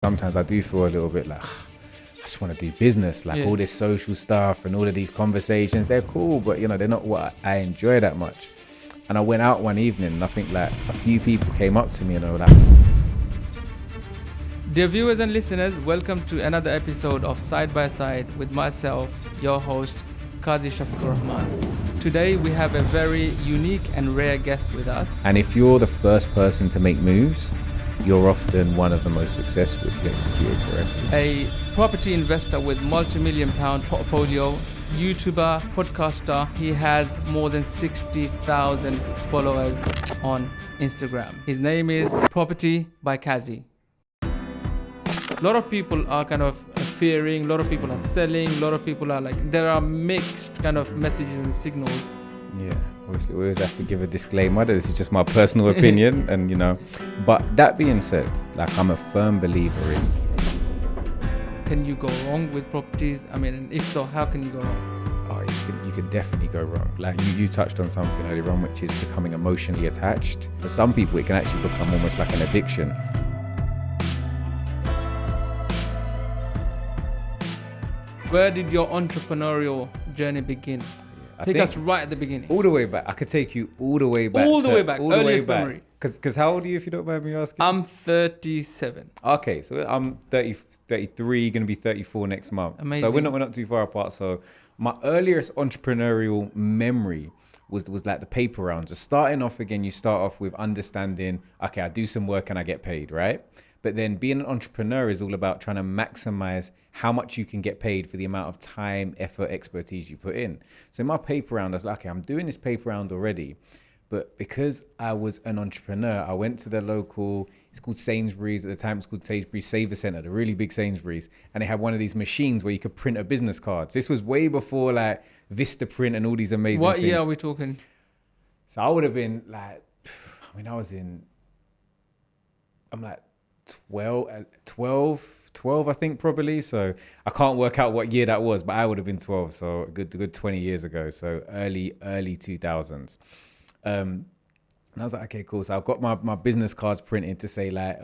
sometimes I do feel a little bit like, I just want to do business, like all this social stuff and all of these conversations, they're cool, but you know, they're not what I enjoy that much. And I went out one evening and I think like a few people came up to me and they were like, dear viewers and listeners, welcome to another episode of Side by Side with myself, your host, Kazi Shafiqur Rahman. Today we have a very unique and rare guest with us. And if you're the first person to make moves, you're often one of the most successful if you execute it correctly. A property investor with multi-million pound portfolio, YouTuber, podcaster. He has more than 60,000 followers on Instagram. His name is Property by Kazy. A lot of people are kind of fearing, a lot of people are selling, a lot of people are like, there are mixed kind of messages and signals. Yeah, obviously we always have to give a disclaimer. This is just my personal opinion and you know, but that being said, like I'm a firm believer in. Can you go wrong with properties? I mean, and if so, how can you go wrong? Oh, you can definitely go wrong. Like you touched on something earlier on, which is becoming emotionally attached. For some people, it can actually become almost like an addiction. Where did your entrepreneurial journey begin? Take us right at the beginning. All the way back. I could take you all the way back. Earliest memory. Because how old are you, if you don't mind me asking? I'm 37. Okay, so I'm 33, going to be 34 next month. Amazing. So we're not too far apart. So my earliest entrepreneurial memory was like the paper round. Just starting off again, you start off with understanding, okay, I do some work and I get paid, right? But then being an entrepreneur is all about trying to maximize how much you can get paid for the amount of time, effort, expertise you put in. So in my paper round, I was like, okay, I'm doing this paper round already. But because I was an entrepreneur, I went to the local, it's called Sainsbury's. At the time, it's called Sainsbury's Saver Centre, the really big Sainsbury's. And they had one of these machines where you could print a business card. So this was way before like Vistaprint and all these amazing things. What year are we talking? So I would have been like, I'm like 12, I think probably. So I can't work out what year that was, but I would have been 12. So a good 20 years ago. So early 2000s. And I was like, okay, cool. So I've got my business cards printed to say like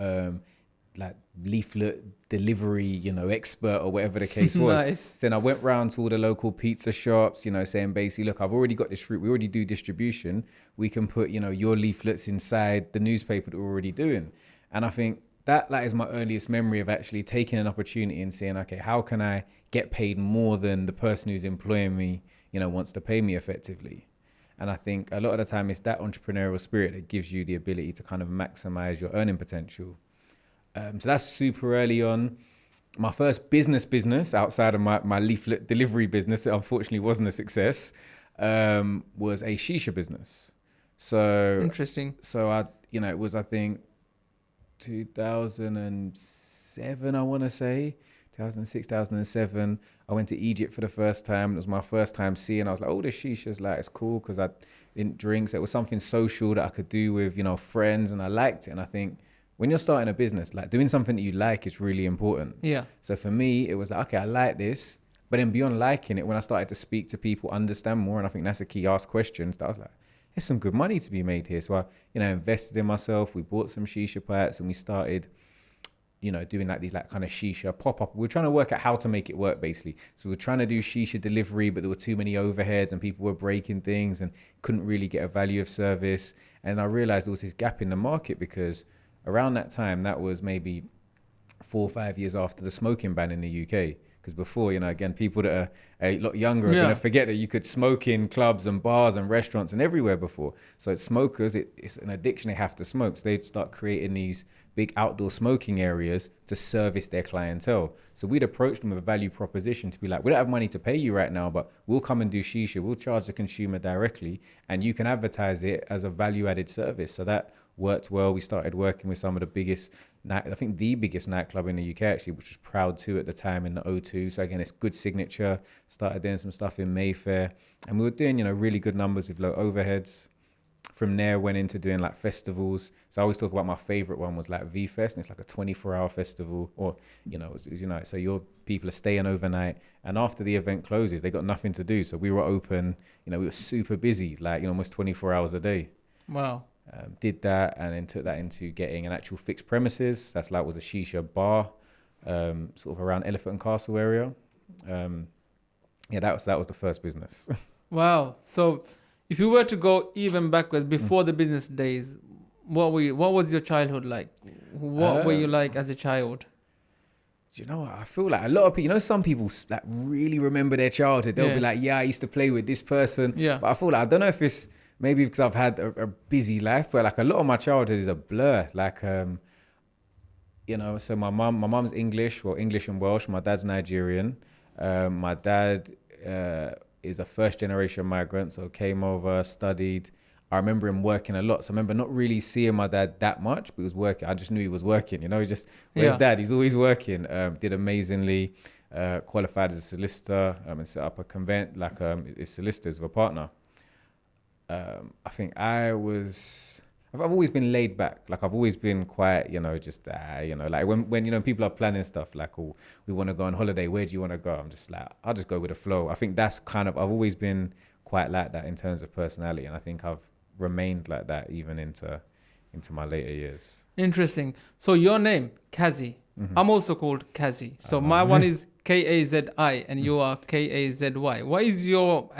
leaflet delivery, you know, expert or whatever the case was. Nice. Then I went round to all the local pizza shops, you know, saying basically, look, I've already got this route. We already do distribution. We can put, you know, your leaflets inside the newspaper that we're already doing. And I think that is my earliest memory of actually taking an opportunity and saying, okay, how can I get paid more than the person who's employing me, you know, wants to pay me effectively? And I think a lot of the time it's that entrepreneurial spirit that gives you the ability to kind of maximize your earning potential. So that's super early on. My first business outside of my leaflet delivery business, that unfortunately wasn't a success, was a shisha business. So interesting. So it was, I think, 2007, I want to say. 2006, 2007, I went to Egypt for the first time. It was my first time seeing. I was like, oh, the shisha's like, it's cool because I didn't drink. So it was something social that I could do with, you know, friends, and I liked it. And I think when you're starting a business, like doing something that you like is really important. Yeah. So for me, it was like, okay, I like this. But then beyond liking it, when I started to speak to people, understand more, and I think that's the key, ask questions, that I was like, there's some good money to be made here. So I, you know, invested in myself. We bought some shisha pipes and we started, you know, doing like these like kind of shisha pop-up. We're trying to work out how to make it work basically. So we're trying to do shisha delivery, but there were too many overheads and people were breaking things and couldn't really get a value of service. And I realized there was this gap in the market because around that time, that was maybe 4 or 5 years after the smoking ban in the UK. Because before, you know, again, people that are a lot younger are going to forget that you could smoke in clubs and bars and restaurants and everywhere before. So smokers, it's an addiction. They have to smoke. So they'd start creating these big outdoor smoking areas to service their clientele. So we'd approached them with a value proposition to be like, we don't have money to pay you right now, but we'll come and do shisha. We'll charge the consumer directly and you can advertise it as a value added service. So that worked well. We started working with some of the biggest, I think the biggest nightclub in the UK actually, which was Proud 2 at the time in the O2. So again, it's good signature. Started doing some stuff in Mayfair and we were doing, you know, really good numbers with low overheads. From there, went into doing like festivals. So I always talk about my favorite one was like V-Fest, and it's like a 24-hour festival, or you know, so your people are staying overnight, and after the event closes, they got nothing to do. So we were open, you know, we were super busy, like, you know, almost 24 hours a day. Wow. Did that, and then took that into getting an actual fixed premises. That's like was a shisha bar. sort of around Elephant and Castle area. Yeah, that was the first business. Wow. So if you were to go even backwards before the business days, what was your childhood like? What were you like as a child? Do you know what? I feel like a lot of people, some people like really remember their childhood. They'll be like, yeah, I used to play with this person. Yeah. But I feel like, I don't know if it's maybe because I've had a busy life, but like a lot of my childhood is a blur. Like, so my mum's English, well, English and Welsh. My dad's Nigerian. My dad is a first generation migrant, so came over, studied. I remember him working a lot. So I remember not really seeing my dad that much, but he was working. I just knew he was working, his dad, he's always working. Did amazingly, qualified as a solicitor, and set up a convent, his solicitors with a partner. I think I've always been laid back. Like I've always been quite, like when people are planning stuff like, oh, we want to go on holiday. Where do you want to go? I'm just like, I'll just go with the flow. I think that's I've always been quite like that in terms of personality. And I think I've remained like that even into my later years. Interesting. So your name, Kazi. Mm-hmm. I'm also called Kazi. So my one is Kazi and you are Kazy. What is your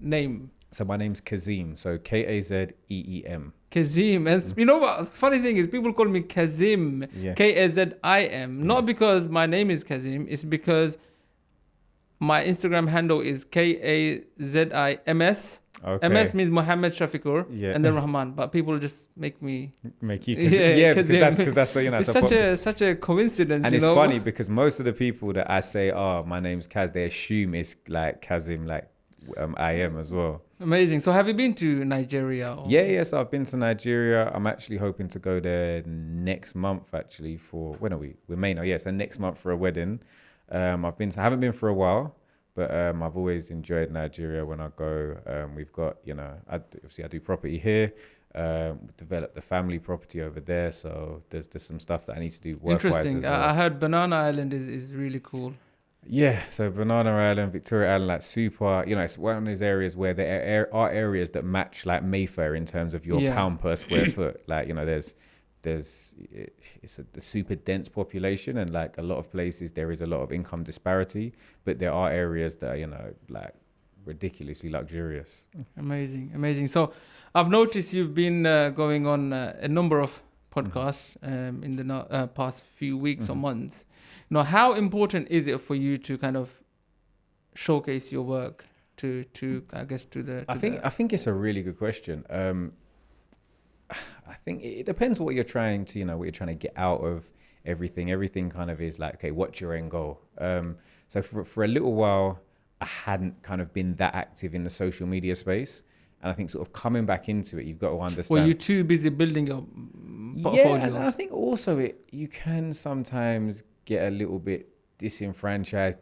name? So my name's Kazim. So Kazeem. Kazim. And you know what? The funny thing is people call me Kazim. Yeah. Kazim. Not because my name is Kazim. It's because my Instagram handle is Kazims. Okay. MS means Mohammed Shafiqur and then Rahman. But people just make you because that's it's such a coincidence. And it's funny because most of the people that I say, oh, my name's Kaz, they assume it's like Kazim, like I am as well. Amazing. So have you been to Nigeria? Yes, I've been to Nigeria. I'm actually hoping to go there next month actually for, when are we? We're May now. So next month for a wedding. I haven't been for a while, but I've always enjoyed Nigeria when I go. We've got, I do property here. Developed the family property over there. So there's some stuff that I need to do work-wise. Interesting. As well. I heard Banana Island is really cool. Yeah, so Banana Island, Victoria Island, like super, it's one of those areas where there are areas that match like Mayfair in terms of your pound per square foot. Like, it's a super dense population, and like a lot of places there is a lot of income disparity, but there are areas that are, like ridiculously luxurious. Amazing. So I've noticed you've been going on a number of podcasts in the past few weeks or months. How important is it for you to kind of showcase your work to the? I think it's a really good question. I think it depends what you're trying to get out of everything. Everything kind of is like, okay, what's your end goal? So for a little while, I hadn't kind of been that active in the social media space. And I think sort of coming back into it, you've got to understand. Well, you're too busy building your portfolio. Yeah, and I think also you can sometimes get a little bit disenfranchised,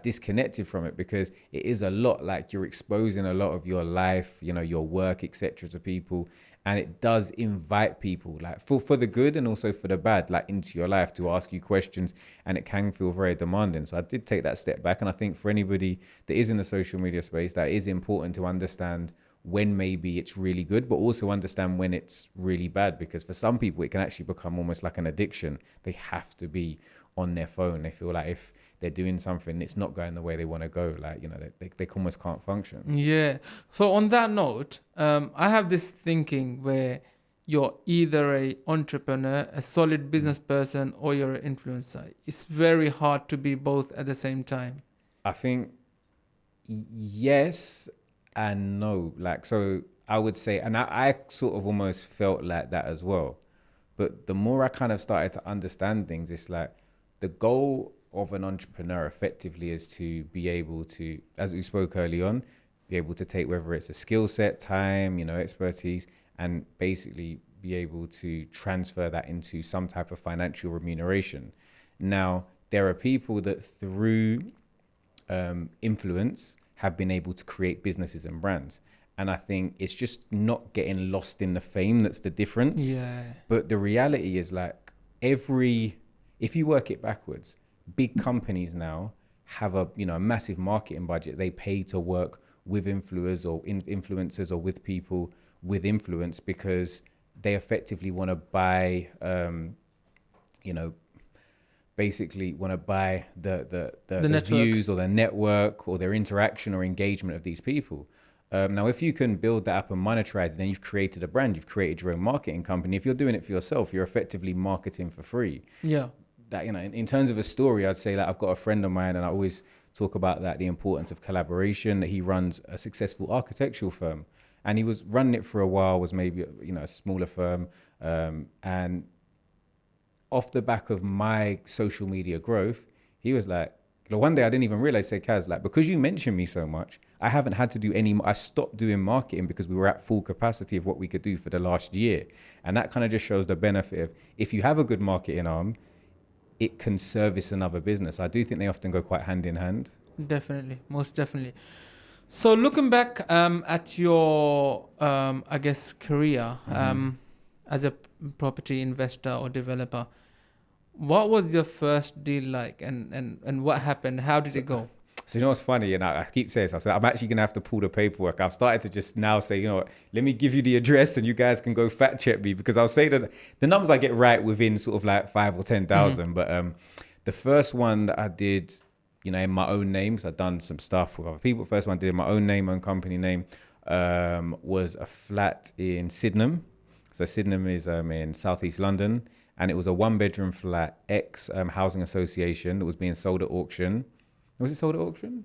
disconnected from it, because it is a lot. Like you're exposing a lot of your life, your work, etc. to people, and it does invite people, like for the good and also for the bad, like into your life to ask you questions, and it can feel very demanding. So I did take that step back, and I think for anybody that is in the social media space, that is important to understand when maybe it's really good, but also understand when it's really bad, because for some people it can actually become almost like an addiction. They have to be on their phone. They feel like if they're doing something, it's not going the way they want to go. Like, they almost can't function. Yeah. So on that note, I have this thinking where you're either a entrepreneur, a solid business person, or you're an influencer. It's very hard to be both at the same time. I think yes and no. Like, so I would say, and I sort of almost felt like that as well. But the more I kind of started to understand things, it's like the goal of an entrepreneur effectively is to be able to, as we spoke early on, be able to take whether it's a skill set, time, expertise, and basically be able to transfer that into some type of financial remuneration. Now, there are people that through influence have been able to create businesses and brands. And I think it's just not getting lost in the fame that's the difference. Yeah. But the reality is, like, if you work it backwards, big companies now have a massive marketing budget. They pay to work with influencers or with people with influence, because they effectively want to buy basically want to buy the network. views or the network or their interaction or engagement of these people. Now, if you can build that up and monetize it, then you've created a brand, you've created your own marketing company. If you're doing it for yourself, you're effectively marketing for free. Yeah. That, you know, in terms of a story, I'd say, like, I've got a friend of mine, and I always talk about that, the importance of collaboration, that he runs a successful architectural firm, and he was running it for a while, was maybe, you know, a smaller firm. And off the back of my social media growth, he was like, one day I didn't even realize, say, Kaz, like, because you mentioned me so much, I haven't had to do any, I stopped doing marketing because we were at full capacity of what we could do for the last year. And that kind of just shows the benefit of, if you have a good marketing arm, it can service another business. I do think they often go quite hand in hand. Definitely, most definitely. So looking back at your, I guess, career as a property investor or developer, what was your first deal like, and what happened? How did it go? So, you know what's funny, and I keep saying this, I said, I'm actually going to have to pull the paperwork. I've started to just now say, you know what, let me give you the address and you guys can go fact check me, because I'll say that the numbers I get right within sort of like 5 or 10,000. But the first one that I did, you know, in my own name, so I've done some stuff with other people. The first one I did in my own name, own company name, was a flat in Sydenham. So Sydenham is in southeast London, and it was a 1-bedroom flat, housing association, that was being sold at auction. Was it sold at auction?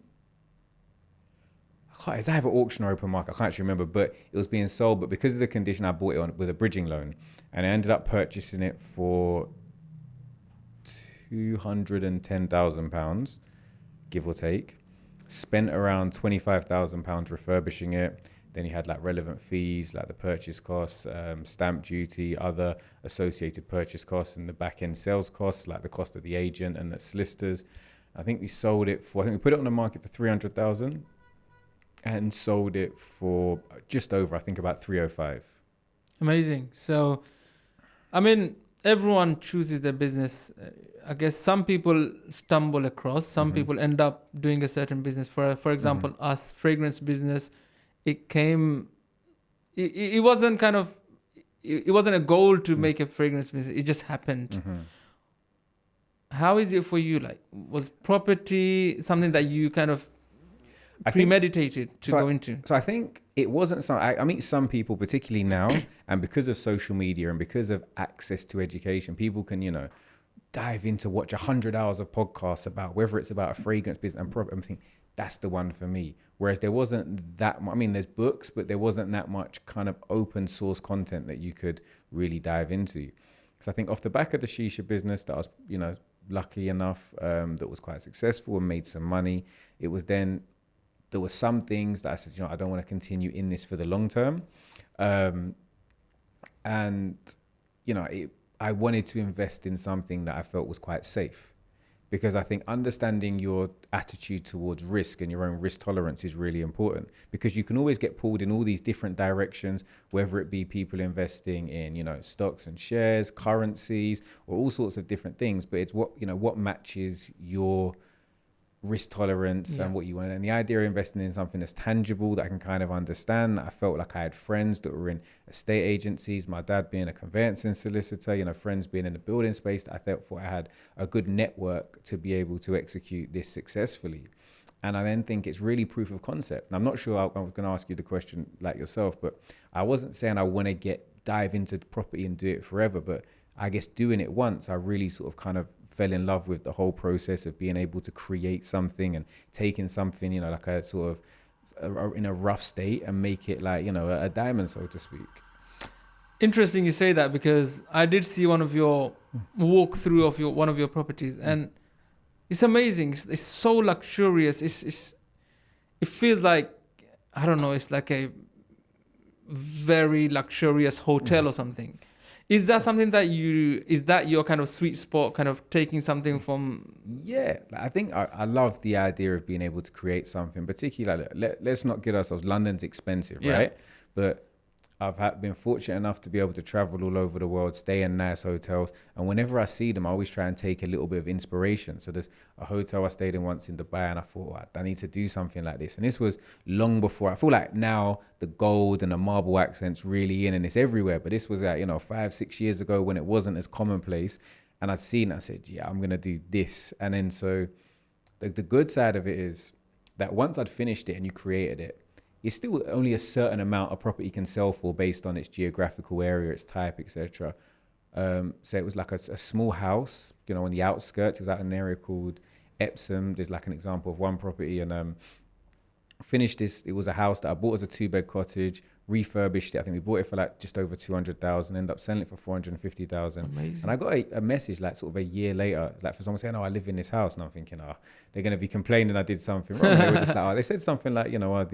It's either auction or open market. I can't actually remember, but it was being sold. But because of the condition, I bought it on with a bridging loan, and I ended up purchasing it for £210,000, give or take. Spent around £25,000 refurbishing it. Then you had like relevant fees, like the purchase costs, stamp duty, other associated purchase costs, and the back end sales costs, like the cost of the agent and the solicitors. I think we sold it for, I think we put it on the market for 300,000 and sold it for just over, I think, about 305. Amazing. So, I mean, everyone chooses their business. I guess some people stumble across, some people end up doing a certain business. For example, us, fragrance business, it wasn't kind of, it wasn't a goal to make a fragrance business. It just happened. How is it for you? Like, was property something that you kind of premeditated to go into? So I think it wasn't something, I meet some people, particularly now, and because of social media and because of access to education, people can, dive into, watch 100 hours of podcasts about whether it's about a fragrance business and property. I'm thinking, that's the one for me. Whereas there wasn't that much, there's books, but there wasn't that much kind of open source content that you could really dive into. So I think off the back of the shisha business that I was, lucky enough, that was quite successful and made some money. It was then, there were some things that I said, I don't want to continue in this for the long term. I wanted to invest in something that I felt was quite safe, because I think understanding your attitude towards risk and your own risk tolerance is really important, because you can always get pulled in all these different directions, whether it be people investing in, stocks and shares, currencies, or all sorts of different things. But it's what matches your risk tolerance and what you want. And the idea of investing in something that's tangible, that I can kind of understand, that I felt like I had friends that were in estate agencies, my dad being a conveyancing solicitor, friends being in the building space, that I thought I had a good network to be able to execute this successfully. And I then think it's really proof of concept. And I'm not sure, I was going to ask you the question like yourself, but I wasn't saying I want to dive into property and do it forever, but I guess doing it once, I really sort of kind of fell in love with the whole process of being able to create something and taking something, like a sort of in a rough state and make it like, a diamond, so to speak. Interesting you say that, because I did see one of your walkthrough of one of your properties, and it's amazing. It's so luxurious. It feels like, I don't know, it's like a very luxurious hotel or something. Is that something that is that your kind of sweet spot, kind of taking something from? Yeah, I think I love the idea of being able to create something, particularly let's not kid ourselves. London's expensive, right? But I've been fortunate enough to be able to travel all over the world, stay in nice hotels. And whenever I see them, I always try and take a little bit of inspiration. So there's a hotel I stayed in once in Dubai, and I thought, I need to do something like this. And this was long before, I feel like now the gold and the marble accent's really in and it's everywhere. But this was 5-6 years ago when it wasn't as commonplace. And I'd seen, I said, yeah, I'm going to do this. And then so the good side of it is that once I'd finished it and you created it, it's still only a certain amount a property can sell for based on its geographical area, its type, etc. So it was like a small house, you know, on the outskirts. It was out in an area called Epsom. There's like an example of one property, and finished this. It was a house that I bought as a 2-bed cottage, refurbished it. I think we bought it for like just over 200,000, ended up selling it for 450,000. Amazing. And I got a message like sort of a year later, like for someone saying, oh, I live in this house. And I'm thinking, oh, they're going to be complaining I did something wrong. And they were just like, oh, they said something like, you know,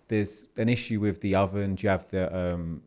there's an issue with the oven. Do you have the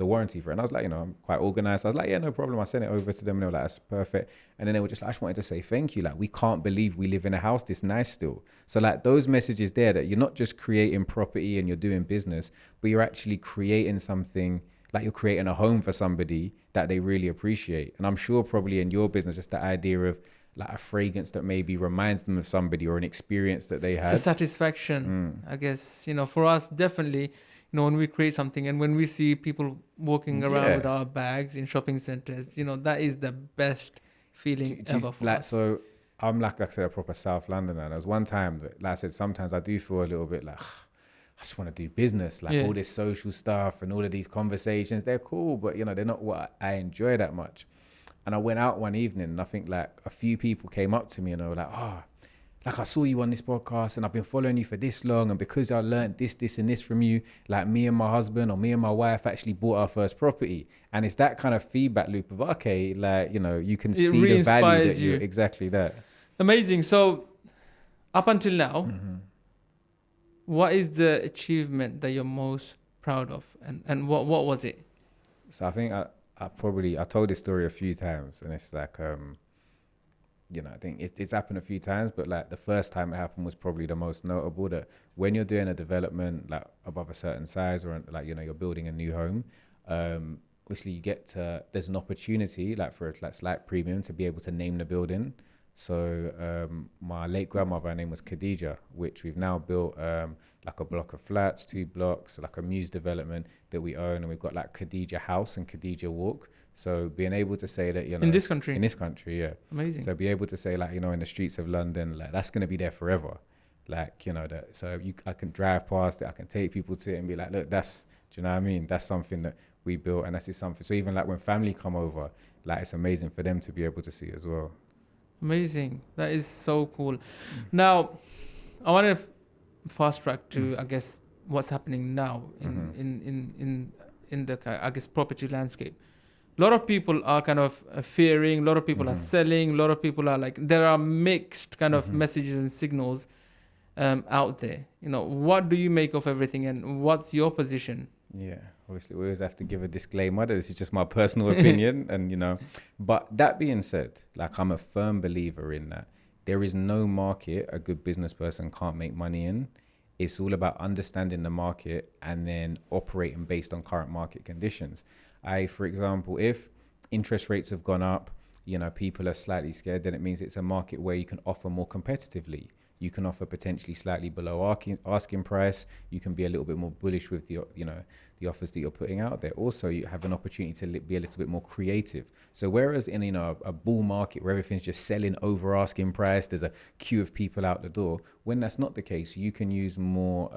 warranty for it? And I was like, you know, I'm quite organized. I was like, yeah, no problem. I sent it over to them and they were like, that's perfect. And then they were just like, I just wanted to say thank you. Like, we can't believe we live in a house this nice still. So like those messages there, that you're not just creating property and you're doing business, but you're actually creating something, like you're creating a home for somebody that they really appreciate. And I'm sure probably in your business, just the idea of like a fragrance that maybe reminds them of somebody or an experience that they had. It's a satisfaction, I guess, you know, for us, definitely, you know, when we create something and when we see people walking around with our bags in shopping centers, you know, that is the best feeling ever for us. So I'm like I said, a proper South Londoner. And there was one time that, like I said, sometimes I do feel a little bit like, I just want to do business, like all this social stuff and all of these conversations. They're cool, but, you know, they're not what I enjoy that much. And I went out one evening and I think like a few people came up to me and they were like, oh, like I saw you on this podcast and I've been following you for this long. And because I learned this and this from you, like me and my husband or me and my wife actually bought our first property. And it's that kind of feedback loop of, okay, like, you know, you can see the value that you exactly that. Amazing. So up until now, what is the achievement that you're most proud of? And what was it? So I think I told this story a few times and it's like, you know, I think it's happened a few times, but like the first time it happened was probably the most notable, that when you're doing a development like above a certain size or like, you know, you're building a new home, obviously you get to, there's an opportunity like for a like slight premium to be able to name the building. So my late grandmother, her name was Khadija, which we've now built like a block of flats, 2 blocks, like a muse development that we own, and we've got like Khadija House and Khadija Walk. So being able to say that, you know, in this country, yeah, amazing. So be able to say like, you know, in the streets of London, like that's going to be there forever, like, you know, that. So I can drive past it, I can take people to it and be like, look, that's, do you know what I mean? That's something that we built, and that's just something. So even like when family come over, like it's amazing for them to be able to see as well. Amazing. That is so cool. Now, I want to fast track to, I guess, what's happening now in the, I guess, property landscape. A lot of people are kind of fearing, a lot of people are selling, a lot of people are like, there are mixed kind of messages and signals out there. You know, what do you make of everything and what's your position? Yeah, obviously we always have to give a disclaimer that this is just my personal opinion and, you know, but that being said, like I'm a firm believer in that there is no market a good business person can't make money in. It's all about understanding the market and then operating based on current market conditions. For example, if interest rates have gone up, you know, people are slightly scared, then it means it's a market where you can offer more competitively. You can offer potentially slightly below asking price. You can be a little bit more bullish with the, you know, the offers that you're putting out there. Also, you have an opportunity to be a little bit more creative. So whereas in, you know, a bull market where everything's just selling over asking price, there's a queue of people out the door. When that's not the case, you can use more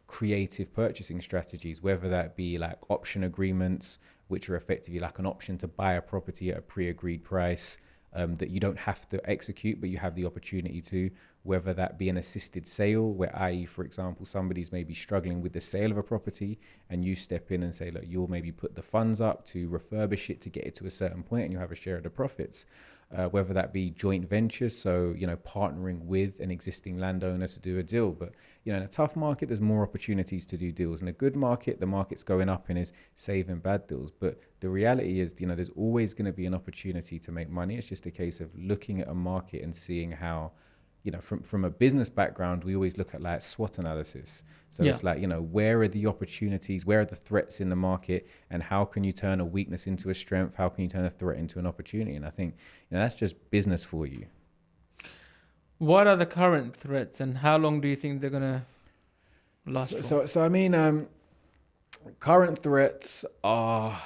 creative purchasing strategies, whether that be like option agreements, which are effectively like an option to buy a property at a pre-agreed price that you don't have to execute, but you have the opportunity to, whether that be an assisted sale, where, i.e., for example, somebody's maybe struggling with the sale of a property and you step in and say, look, you'll maybe put the funds up to refurbish it to get it to a certain point and you have a share of the profits. Whether that be joint ventures, so, you know, partnering with an existing landowner to do a deal. But, you know, in a tough market, there's more opportunities to do deals. In a good market, the market's going up and is saving bad deals. But the reality is, you know, there's always going to be an opportunity to make money. It's just a case of looking at a market and seeing how, you know, from a business background, we always look at like SWOT analysis. So it's like, you know, where are the opportunities, where are the threats in the market, and how can you turn a weakness into a strength? How can you turn a threat into an opportunity? And I think, you know, that's just business for you. What are the current threats and how long do you think they're going to last for? So I mean, current threats are,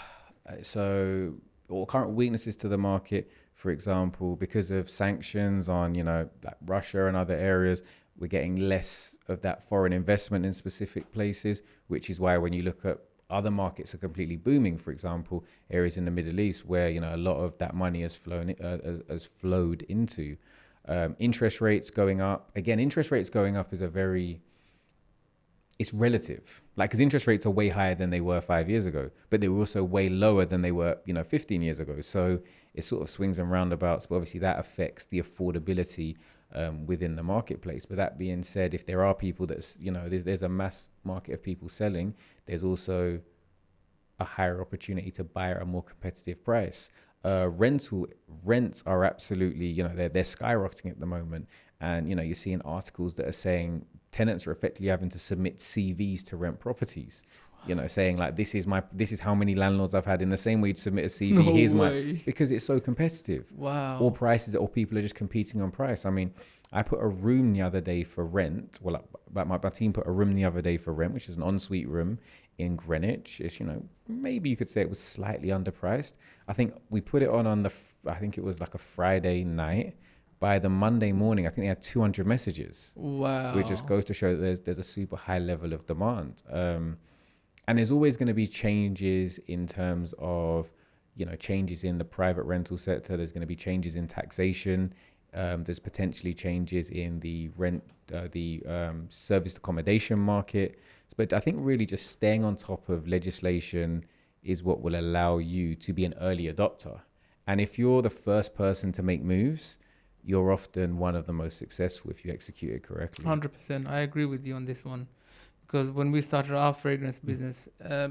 so or current weaknesses to the market. For example, because of sanctions on, like Russia and other areas, we're getting less of that foreign investment in specific places, which is why when you look at other markets are completely booming. For example, areas in the Middle East where, a lot of that money has flowed into. Interest rates going up. Again, interest rates going up is it's relative. Like, because interest rates are way higher than they were 5 years ago, but they were also way lower than they were, 15 years ago. So it sort of swings and roundabouts, but obviously that affects the affordability within the marketplace. But that being said, if there are people that's, there's a mass market of people selling, there's also a higher opportunity to buy at a more competitive price. Rents are absolutely, they're skyrocketing at the moment. And, you're seeing articles that are saying tenants are effectively having to submit CVs to rent properties, saying like, this is how many landlords I've had, in the same way you'd submit a CV. Because it's so competitive. Wow. Or prices, or people are just competing on price. I mean, I put a room the other day for rent. Well, my team put a room the other day for rent, which is an ensuite room in Greenwich. It's, maybe you could say it was slightly underpriced. I think we put it on I think it was like a Friday night. By the Monday morning, I think they had 200 messages. Wow. Which just goes to show that there's a super high level of demand. And there's always going to be changes in terms of, changes in the private rental sector. There's going to be changes in taxation. There's potentially changes in the service accommodation market. But I think really just staying on top of legislation is what will allow you to be an early adopter. And if you're the first person to make moves, you're often one of the most successful if you execute it correctly. 100%. I agree with you on this one. Because when we started our fragrance business,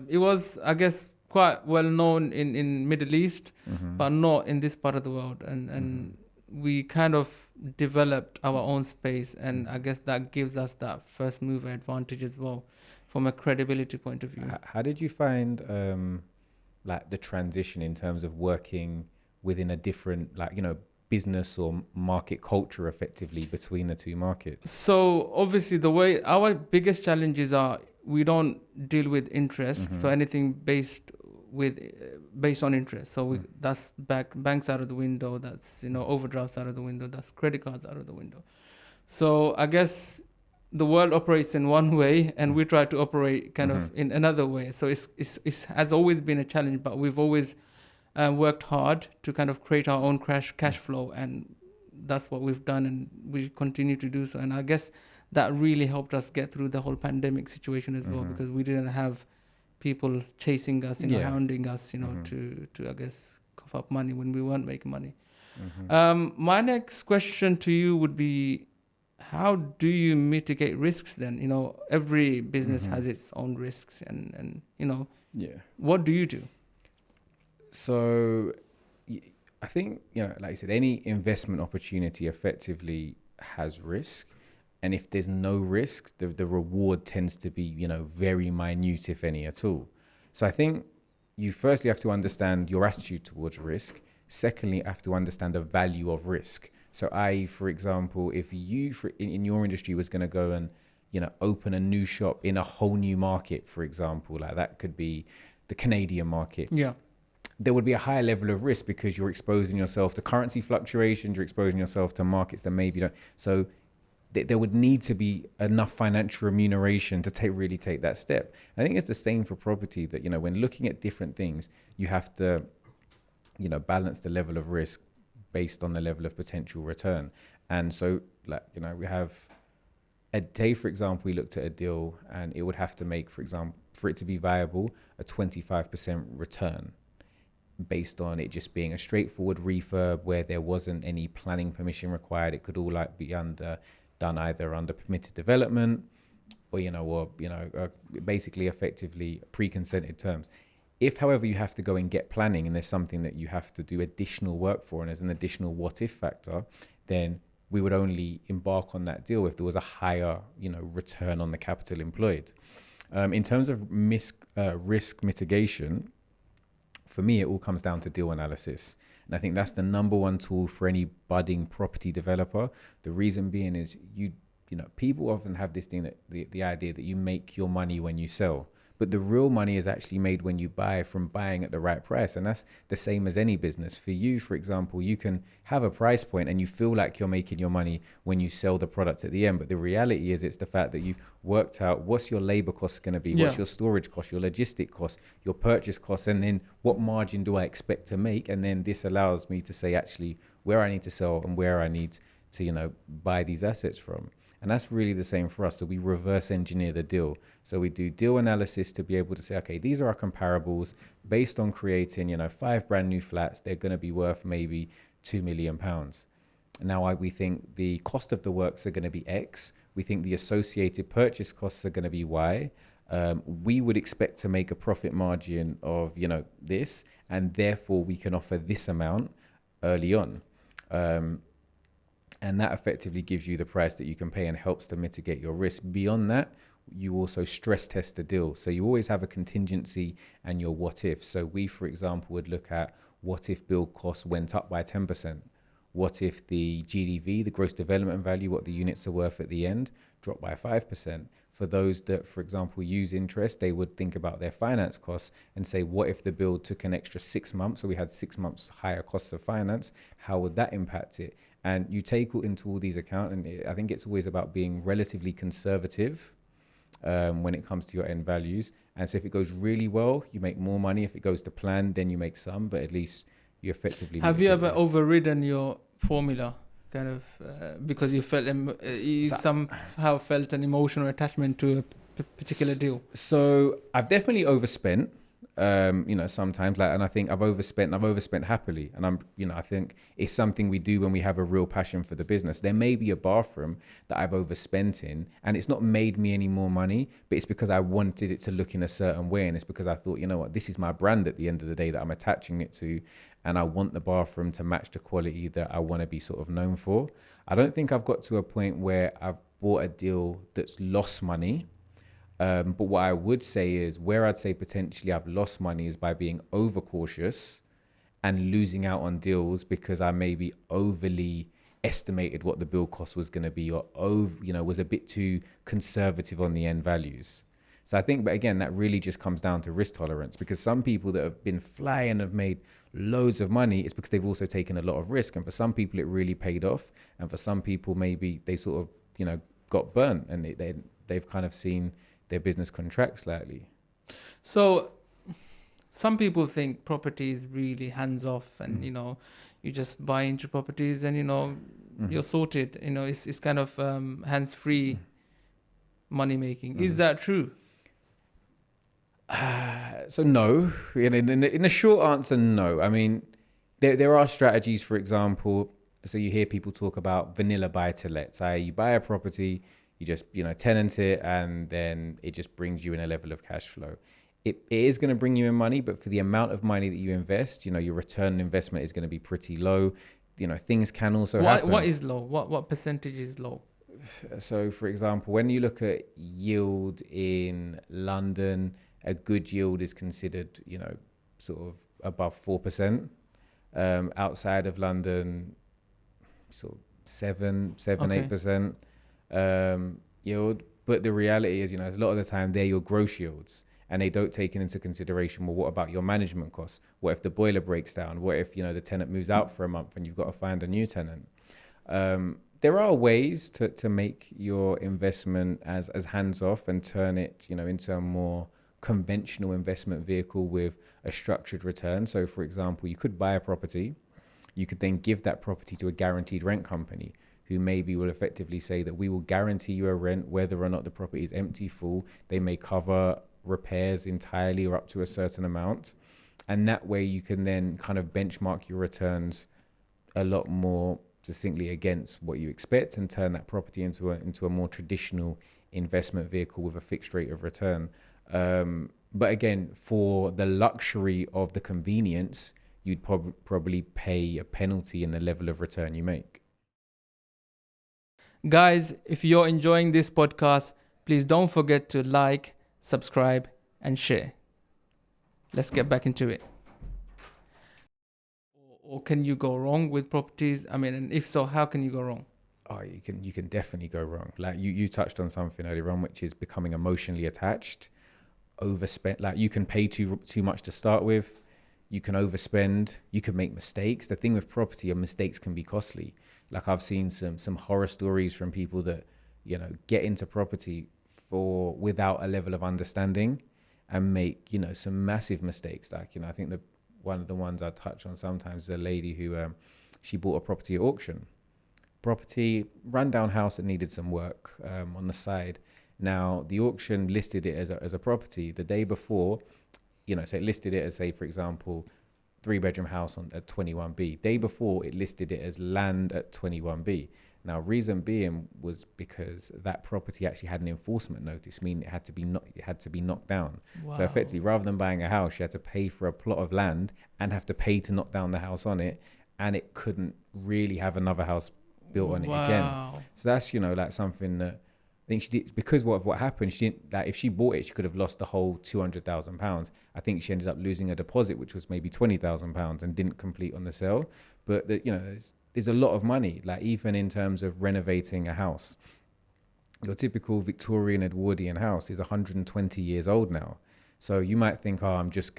it was, I guess, quite well known in Middle East, but not in this part of the world. And we kind of developed our own space. And I guess that gives us that first mover advantage as well, from a credibility point of view. How did you find like the transition in terms of working within a different, business or market culture effectively between the two markets? So obviously the way our biggest challenges are, we don't deal with interest. So anything based on interest. So that's banks out of the window. That's, overdrafts out of the window. That's credit cards out of the window. So I guess the world operates in one way and we try to operate kind of in another way. So it has always been a challenge, but we've always worked hard to kind of create our own cash flow, and that's what we've done, and we continue to do so. And I guess that really helped us get through the whole pandemic situation as well, because we didn't have people chasing us, hounding us, to I guess cough up money when we weren't making money. My next question to you would be, how do you mitigate risks then? Every business has its own risks, and what do you do? So I think, like I said, any investment opportunity effectively has risk. And if there's no risk, the reward tends to be, very minute, if any at all. So I think you firstly have to understand your attitude towards risk. Secondly, you have to understand the value of risk. So for example, if you in your industry was going to go and, open a new shop in a whole new market, for example, like that could be the Canadian market. Yeah. There would be a higher level of risk because you're exposing yourself to currency fluctuations, you're exposing yourself to markets that maybe don't. So there would need to be enough financial remuneration to really take that step. I think it's the same for property, that, when looking at different things, you have to, balance the level of risk based on the level of potential return. And so, we have for example, we looked at a deal and it would have to make, for example, for it to be viable, a 25% return, based on it just being a straightforward refurb where there wasn't any planning permission required. It could all be done either under permitted development or basically effectively pre-consented terms. If, however, you have to go and get planning and there's something that you have to do additional work for and there's an additional what if factor, then we would only embark on that deal if there was a higher, return on the capital employed. In terms of risk mitigation, for me, it all comes down to deal analysis. And I think that's the number one tool for any budding property developer. The reason being is, people often have this thing that the idea that you make your money when you sell. But the real money is actually made when you buy, from buying at the right price. And that's the same as any business. For you, for example, you can have a price point and you feel like you're making your money when you sell the product at the end. But the reality is it's the fact that you've worked out what's your labor cost going to be, what's your storage cost, your logistic cost, your purchase cost, and then what margin do I expect to make? And then this allows me to say actually where I need to sell and where I need to, buy these assets from. And that's really the same for us. So we reverse engineer the deal. So we do deal analysis to be able to say, okay, these are our comparables based on creating, 5 brand new flats. They're going to be worth maybe £2 million. Now we think the cost of the works are going to be X. We think the associated purchase costs are going to be Y. We would expect to make a profit margin of, this, and therefore we can offer this amount early on. And that effectively gives you the price that you can pay and helps to mitigate your risk. Beyond that, you also stress test the deal. So you always have a contingency and your what if. So we, for example, would look at what if build costs went up by 10%? What if the GDV, the gross development value, what the units are worth at the end, dropped by 5%? For those that, for example, use interest, they would think about their finance costs and say, what if the build took an extra 6 months? So we had 6 months higher costs of finance. How would that impact it? And you take into all these account, and I think it's always about being relatively conservative when it comes to your end values. And so if it goes really well, you make more money. If it goes to plan, then you make some, but at least you effectively. Have you ever overridden your formula, kind of, because you felt somehow felt an emotional attachment to a particular deal? So I've definitely overspent. Sometimes, and I think I've overspent happily. And I think it's something we do when we have a real passion for the business. There may be a bathroom that I've overspent in and it's not made me any more money, but it's because I wanted it to look in a certain way. And it's because I thought, this is my brand at the end of the day that I'm attaching it to. And I want the bathroom to match the quality that I want to be sort of known for. I don't think I've got to a point where I've bought a deal that's lost money. But what I would say is where I'd say potentially I've lost money is by being overcautious and losing out on deals because I maybe overly estimated what the build cost was going to be, or was a bit too conservative on the end values. So I think, but again, that really just comes down to risk tolerance, because some people that have been flying and have made loads of money, it's because they've also taken a lot of risk. And for some people, it really paid off. And for some people, maybe they sort of, got burnt and they've kind of seen their business contract slightly. So some people think property is really hands off and, you just buy into properties and, you're sorted. It's kind of hands free money making. Is that true? So no, in a short answer, no. I mean, there are strategies, for example. So you hear people talk about vanilla buy to let. You buy a property, you just, tenant it, and then it just brings you in a level of cash flow. It is going to bring you in money, but for the amount of money that you invest, your return on investment is going to be pretty low. Things can also happen. What is low? What percentage is low? So, for example, when you look at yield in London, a good yield is considered, sort of above 4%. Outside of London, sort of 8% yield. But the reality is, a lot of the time they're your gross yields, and they don't take into consideration, well, what about your management costs? What if the boiler breaks down? What if, the tenant moves out for a month and you've got to find a new tenant? There are ways to make your investment as hands off and turn it, into a more conventional investment vehicle with a structured return. So, for example, you could buy a property. You could then give that property to a guaranteed rent company who maybe will effectively say that we will guarantee you a rent whether or not the property is empty, full. They may cover repairs entirely or up to a certain amount. And that way you can then kind of benchmark your returns a lot more succinctly against what you expect and turn that property into a more traditional investment vehicle with a fixed rate of return. But again, for the luxury of the convenience, you'd probably pay a penalty in the level of return you make. Guys, if you're enjoying this podcast, please don't forget to like, subscribe, and share. Let's get back into it. Or can you go wrong with properties? I mean, and if so, how can you go wrong? Oh, you can definitely go wrong. Like you touched on something earlier on, which is becoming emotionally attached. overspend. Like you can pay too much to start with. You can overspend. You can make mistakes. The thing with property, mistakes can be costly. Like I've seen some horror stories from people that, you know, get into property without a level of understanding and make, you know, some massive mistakes. Like, you know, I think one of the ones I touch on sometimes is a lady who she bought a property at auction. Rundown house that needed some work on the side. Now the auction listed it as a property the day before, you know, so it listed it as, say, for example, 3-bedroom house at 21B. Day before, it listed it as land at 21B. Now, reason being was because that property actually had an enforcement notice, meaning it had to be knocked down. Wow. So effectively, rather than buying a house, you had to pay for a plot of land and have to pay to knock down the house on it, and it couldn't really have another house built on it again. So that's, you know, like something that I think she did, because of what happened. She didn't, like, if she bought it, she could have lost the whole £200,000. I think she ended up losing a deposit, which was maybe £20,000, and didn't complete on the sale. But you know, there's a lot of money, like even in terms of renovating a house. Your typical Victorian Edwardian house is 120 years old now. So you might think, oh, it's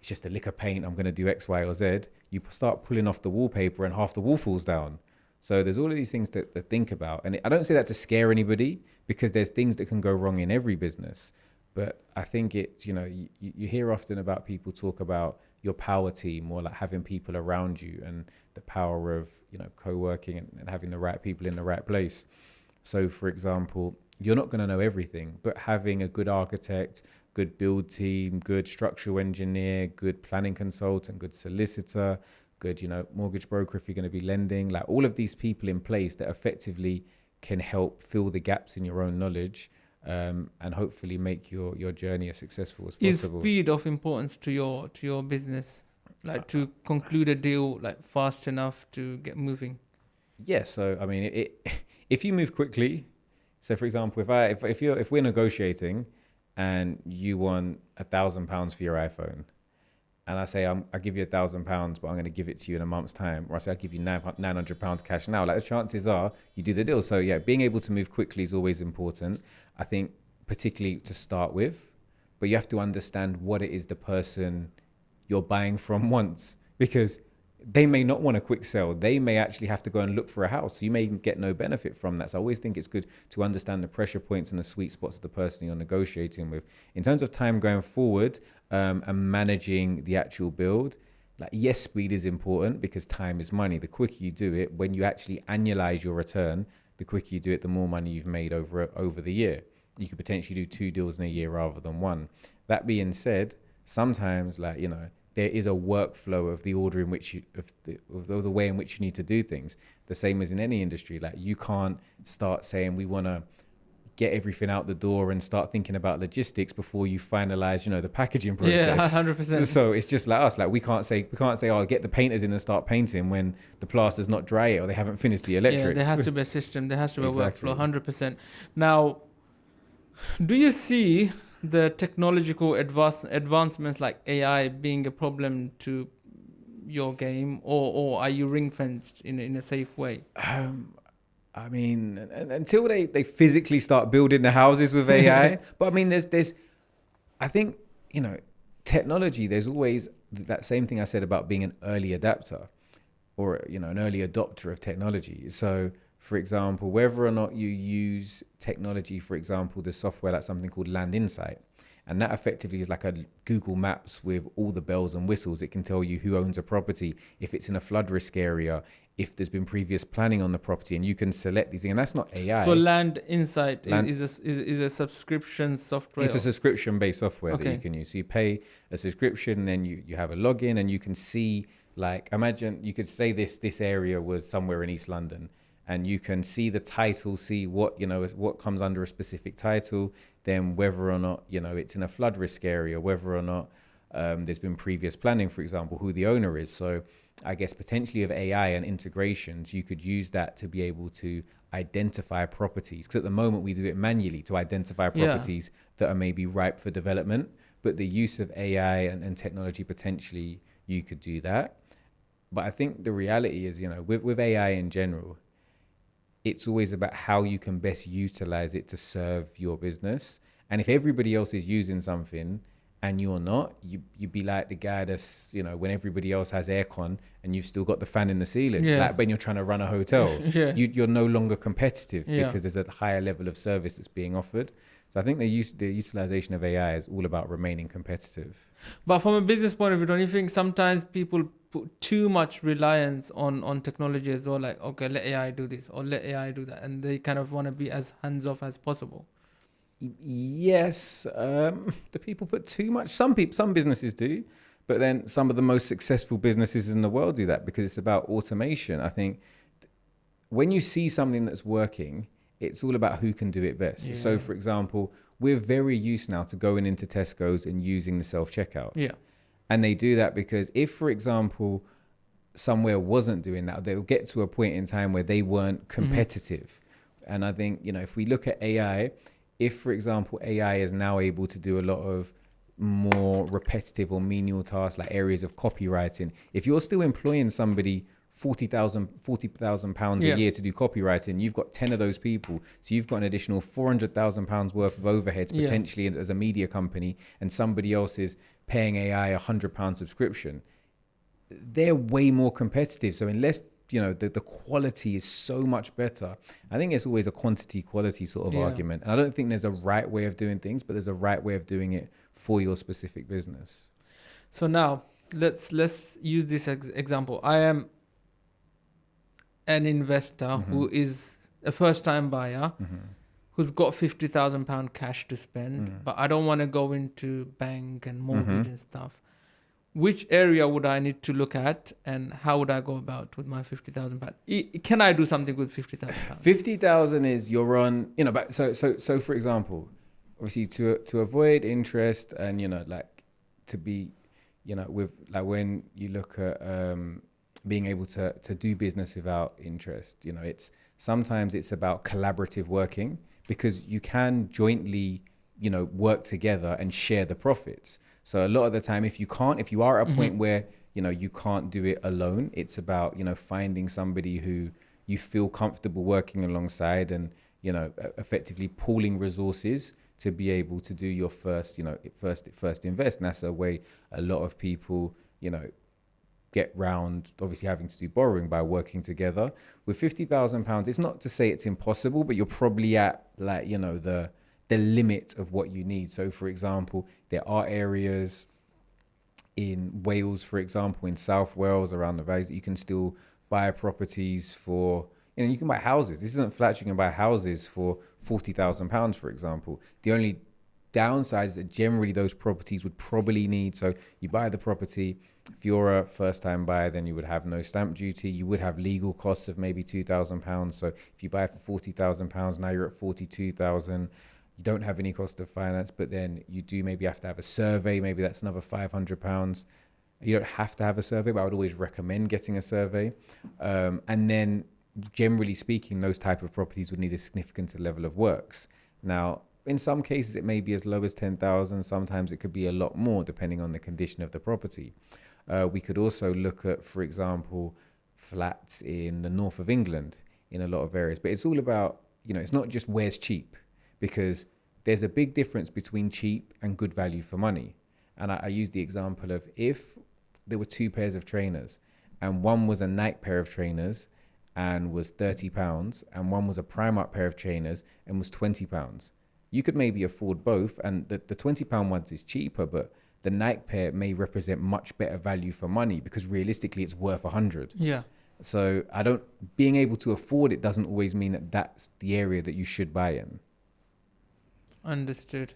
just a lick of paint, I'm gonna do X, Y, or Z. You start pulling off the wallpaper and half the wall falls down. So there's all of these things to think about. And I don't say that to scare anybody, because there's things that can go wrong in every business. But I think it's, you know, you hear often about people talk about your power team, or like having people around you, and the power of, you know, co-working and having the right people in the right place. So for example, you're not going to know everything, but having a good architect, good build team, good structural engineer, good planning consultant, good solicitor, good, you know, mortgage broker if you're going to be lending, like all of these people in place that effectively can help fill the gaps in your own knowledge, and hopefully make your journey as successful as possible. Is speed of importance to your business, like to conclude a deal like fast enough to get moving? Yeah, so I mean, if you move quickly, so for example, if we're negotiating and you want £1,000 for your iPhone, and I say I give you £1,000, but I'm going to give it to you in a month's time, or I say I'll give you £900 cash now, like the chances are you do the deal. So yeah, being able to move quickly is always important, I think, particularly to start with. But you have to understand what it is the person you're buying from wants, because they may not want a quick sell. They may actually have to go and look for a house. So you may get no benefit from that. So I always think it's good to understand the pressure points and the sweet spots of the person you're negotiating with. In terms of time going forward, and managing the actual build, like, yes, speed is important because time is money. The quicker you do it, when you actually annualize your return, the quicker you do it, the more money you've made over the year. You could potentially do 2 deals in a year rather than 1. That being said, sometimes, like, you know, there is a workflow of the order in which of the way in which you need to do things. The same as in any industry. Like, you can't start saying we want to get everything out the door and start thinking about logistics before you finalize, you know, the packaging process. Yeah, 100%. So it's just like us. Like, we can't say, oh, get the painters in and start painting when the plaster's not dry yet or they haven't finished the electrics. Yeah, there has to be a system. There has to be Exactly. a workflow, 100%. Now, do you see the technological advancements like AI being a problem to your game, or are you ring-fenced in a safe way? I mean, until they physically start building the houses with AI. But I mean, there's, I think, you know, technology, there's always that same thing I said about being an early adapter, or, you know, an early adopter of technology. So, for example, whether or not you use technology, for example, the software like something called Land Insight, and that effectively is like a Google Maps with all the bells and whistles. It can tell you who owns a property, if it's in a flood risk area, if there's been previous planning on the property, and you can select these things. And that's not AI. So Land Insight is a subscription software? It's a subscription-based software that you can use. So you pay a subscription, then you have a login, and you can see, like, imagine you could say this area was somewhere in East London, and you can see the title, see what, you know, what comes under a specific title, then whether or not, you know, it's in a flood risk area, whether or not there's been previous planning, for example, who the owner is. So I guess potentially of AI and integrations, you could use that to be able to identify properties. Because at the moment we do it manually to identify properties that are maybe ripe for development. But the use of AI and technology, potentially you could do that. But I think the reality is, you know, with AI in general, it's always about how you can best utilize it to serve your business. And if everybody else is using something and you're not, you'd be like the guy that's, when everybody else has aircon and you've still got the fan in the ceiling. Yeah. Like when you're trying to run a hotel, Yeah. you're no longer competitive Yeah. because there's a higher level of service that's being offered. So I think the utilization of AI is all about remaining competitive. But from a business point of view, don't you think sometimes people put too much reliance on technology as well? Like, okay, let AI do this or let AI do that. And they kind of want to be as hands-off as possible. Yes, do people put too much? Some businesses do, but then some of the most successful businesses in the world do that because it's about automation. I think when you see something that's working, it's all about who can do it best. Yeah. So, for example, we're very used now to going into Tesco's and using the self-checkout. Yeah. And they do that because if, for example, somewhere wasn't doing that, they'll get to a point in time where they weren't competitive. Mm-hmm. And I think, if we look at AI, if, for example, AI is now able to do a lot of more repetitive or menial tasks, like areas of copywriting, if you're still employing somebody £40,000 a year to do copywriting, you've got 10 of those people. So you've got an additional £400,000 worth of overheads potentially as a media company, and somebody else is paying AI £100 subscription. They're way more competitive. So unless the quality is so much better, I think it's always a quantity quality sort of argument. And I don't think there's a right way of doing things, but there's a right way of doing it for your specific business. So now let's use this example. I am an investor who is a first time buyer who's got £50,000 cash to spend, but I don't want to go into bank and mortgage and stuff. Which area would I need to look at, and how would I go about with my £50,000? Can I do something with £50,000? 50,000 is you're on, but so for example, obviously to avoid interest and, to be, with like when you look at being able to do business without interest, sometimes it's about collaborative working because you can jointly, work together and share the profits. So a lot of the time, if you are at a point where, you can't do it alone, it's about, finding somebody who you feel comfortable working alongside and, effectively pooling resources to be able to do your first invest. And that's a way a lot of people, get round obviously having to do borrowing by working together. With £50,000, it's not to say it's impossible, but you're probably at like, the limit of what you need. So for example, there are areas in Wales, for example, in South Wales, around the valleys, that you can still buy properties for, you can buy houses. This isn't flat, you can buy houses for £40,000, for example. The only downside is that generally those properties would probably need, so you buy the property, if you're a first time buyer, then you would have no stamp duty. You would have legal costs of maybe £2,000. So if you buy it for £40,000, now you're at £42,000. You don't have any cost of finance, but then you do maybe have to have a survey. Maybe that's another £500. You don't have to have a survey, but I would always recommend getting a survey. And then generally speaking, those type of properties would need a significant level of works. Now, in some cases, it may be as low as 10,000. Sometimes it could be a lot more depending on the condition of the property. We could also look at, for example, flats in the north of England in a lot of areas. But it's all about, it's not just where's cheap, because there's a big difference between cheap and good value for money. And I use the example of if there were two pairs of trainers and one was a Nike pair of trainers and was £30 and one was a Primark pair of trainers and was £20. You could maybe afford both, and the £20 ones is cheaper, but the Nike pair may represent much better value for money because realistically it's worth 100. Yeah. So being able to afford it doesn't always mean that that's the area that you should buy in. Understood.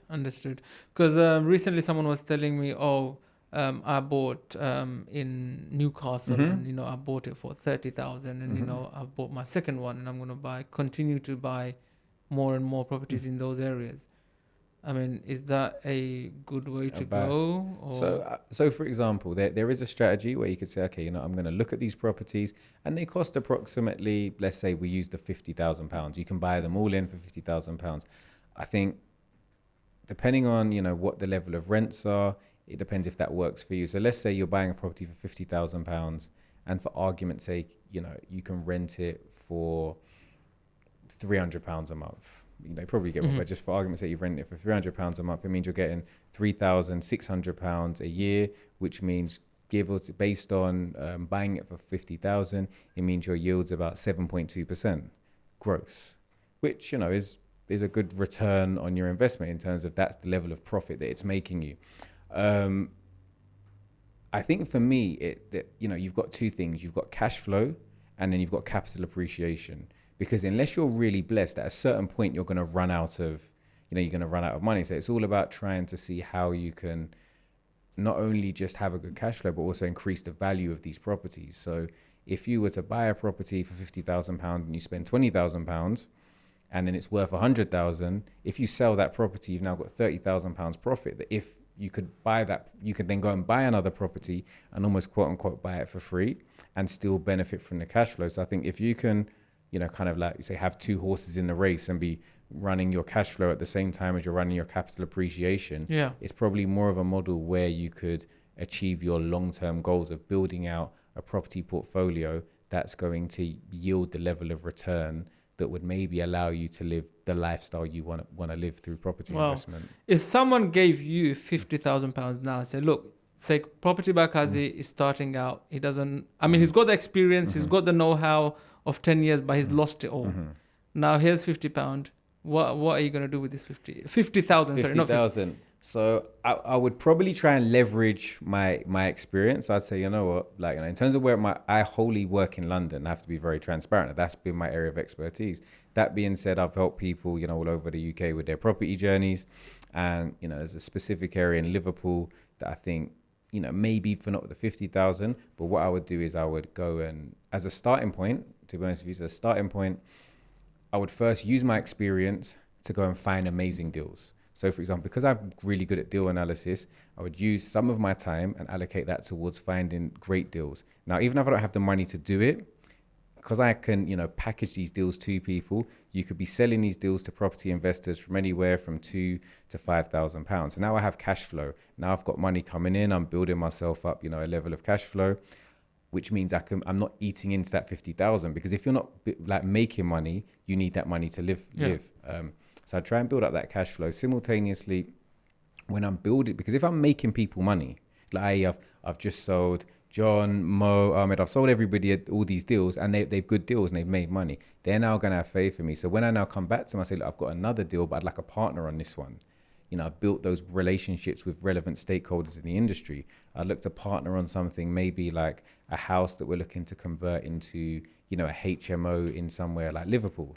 Because recently someone was telling me, I bought in Newcastle and, I bought it for 30,000 and, I bought my second one and I'm going to continue to buy more and more properties in those areas. I mean, is that a good way to go? Or? So for example, there is a strategy where you could say, okay, I'm going to look at these properties and they cost approximately, let's say we use the £50,000. You can buy them all in for £50,000. I think depending on, what the level of rents are, it depends if that works for you. So let's say you're buying a property for £50,000 and for argument's sake, you can rent it for £300 a month. you know, probably get more, but just for argument's sake, you've rented it for £300 a month. It means you're getting £3,600 a year, which means based on buying it for 50,000, it means your yield's about 7.2% gross, which, you know, is a good return on your investment in terms of that's the level of profit that it's making you. I think for me, you know, you've got two things. You've got cash flow and then you've got capital appreciation. Because unless you're really blessed, at a certain point, you're going to run out of, you know, you're going to run out of money. So it's all about trying to see how you can not only just have a good cash flow, but also increase the value of these properties. So if you were to buy a property for £50,000 and you spend £20,000 and then it's worth 100,000, if you sell that property, you've now got £30,000 profit. That if you could buy that, you could then go and buy another property and almost quote unquote buy it for free and still benefit from the cash flow. So I think if you can, you know, kind of like you say, have two horses in the race and be running your cash flow at the same time as you're running your capital appreciation, it's probably more of a model where you could achieve your long-term goals of building out a property portfolio that's going to yield the level of return that would maybe allow you to live the lifestyle you want to live through property investment. If someone gave you £50,000 now and said, look, say Property by Kazy is starting out. He doesn't, I mean, he's got the experience, he's got the know-how of 10 years, but he's lost it all. Now here's £50. What are you going to do with this 50,000? 50,000. So I would probably try and leverage my experience. I'd say, you know what, like, you know, in terms of where I wholly work in London, I have to be very transparent. That's been my area of expertise. That being said, I've helped people, you know, all over the UK with their property journeys. And, you know, there's a specific area in Liverpool that I think, you know, maybe for not the 50,000, but what I would do is I would go and, as a starting point, to be honest with you, as a starting point, I would first use my experience to go and find amazing deals. So for example, because I'm really good at deal analysis, I would use some of my time and allocate that towards finding great deals. Now, even if I don't have the money to do it, because I can, you know, package these deals to people, you could be selling these deals to property investors from anywhere from £2,000 to £5,000. So now I have cash flow. Now I've got money coming in. I'm building myself up, you know, a level of cash flow, which means I'm not eating into that 50,000, because if you're not like making money, you need that money to live. So I try and build up that cash flow simultaneously when I'm building, because if I'm making people money, like I've just sold John, Mo, Ahmed, I've sold everybody all these deals and they've good deals and they've made money. They're now going to have faith in me. So when I now come back to them, I say, look, I've got another deal, but I'd like a partner on this one. You know, I've built those relationships with relevant stakeholders in the industry. I'd look to partner on something, maybe like a house that we're looking to convert into, you know, a HMO in somewhere like Liverpool.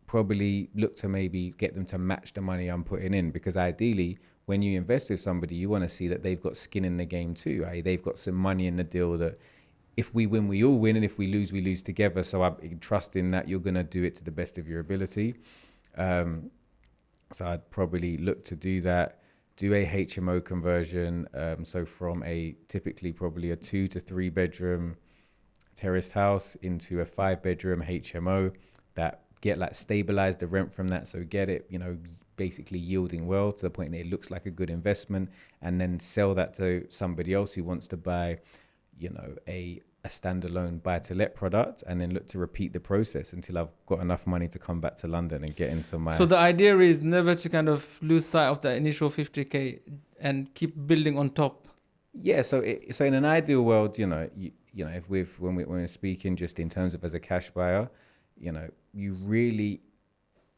Probably look to maybe get them to match the money I'm putting in, because ideally, when you invest with somebody, you want to see that they've got skin in the game too. They've got some money in the deal that if we win, we all win, and if we lose together. So I'm trusting that you're going to do it to the best of your ability. So I'd probably look to do that, do a HMO conversion. So from typically probably a 2 to 3 bedroom terraced house into a 5-bedroom HMO, that get like stabilize the rent from that. So get it, you know, basically yielding well to the point that it looks like a good investment, and then sell that to somebody else who wants to buy, you know, a standalone buy-to-let product, and then look to repeat the process until I've got enough money to come back to London and get into my... So the idea is never to kind of lose sight of that initial 50K and keep building on top. Yeah, so in an ideal world, you know, if when we're speaking just in terms of as a cash buyer, you know, you really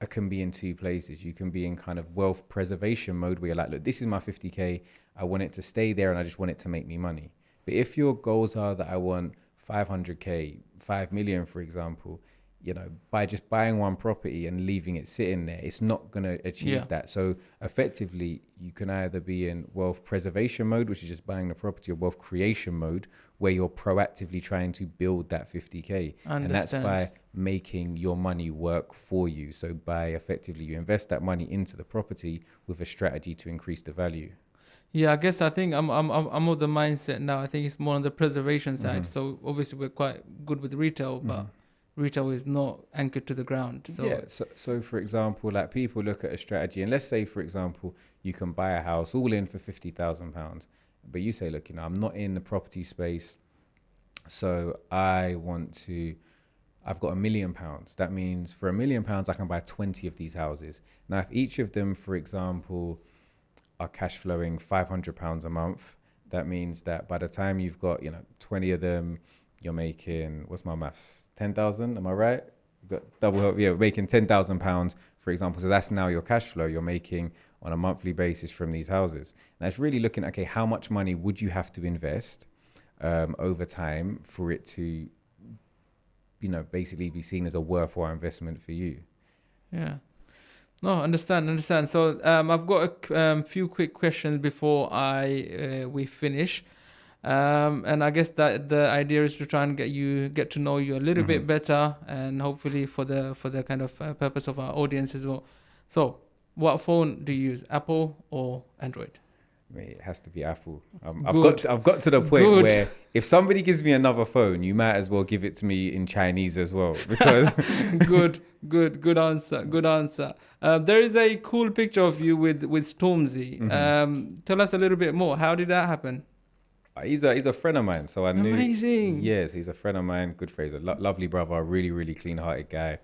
can be in two places. You can be in kind of wealth preservation mode where you're like, look, this is my 50K. I want it to stay there and I just want it to make me money. But if your goals are that I want 500K, 5 million, for example, you know, by just buying one property and leaving it sitting there, it's not going to achieve that. So effectively, you can either be in wealth preservation mode, which is just buying the property, or wealth creation mode, where you're proactively trying to build that 50K. And that's by making your money work for you. So by effectively, you invest that money into the property with a strategy to increase the value. Yeah, I guess I think I'm of the mindset now. I think it's more on the preservation side. So obviously we're quite good with retail, but retail is not anchored to the ground. So yeah. So for example, like people look at a strategy, and let's say, for example, you can buy a house all in for £50,000, but you say, look, you know, I'm not in the property space, so I want to I've got £1 million. That means for £1 million, I can buy 20 of these houses. Now, if each of them, for example, are cash flowing £500 a month, that means that by the time you've got, 20 of them, you're making, what's my maths? 10,000, am I right? Got double, making £10,000, for example. So that's now your cash flow you're making on a monthly basis from these houses. Now it's really looking at, okay, how much money would you have to invest over time for it to, basically be seen as a worthwhile investment for you? Yeah. No, understand. So I've got a few quick questions before we finish. And I guess that the idea is to try and get to know you a little bit better, and hopefully for the kind of purpose of our audience as well. So, what phone do you use, Apple or Android? Mate, it has to be Apple. I've got to the point where if somebody gives me another phone, you might as well give it to me in Chinese as well, because good answer. There is a cool picture of you with Stormzy. Tell us a little bit more. How did that happen? He's a friend of mine, so I knew. Amazing. Yes, he's a friend of mine. Good phrase. Lovely brother. Really, really clean-hearted guy.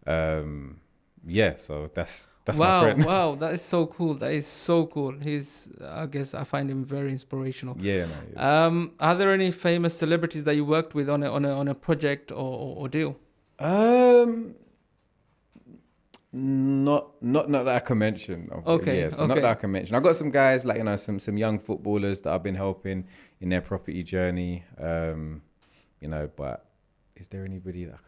So that's my friend. Wow, that is so cool. I find him very inspirational. Yeah, no. Are there any famous celebrities that you worked with on a project or deal? Not that I can mention. Okay. Not that I can mention. I've got some guys like some young footballers that I've been helping in their property journey. But is there anybody that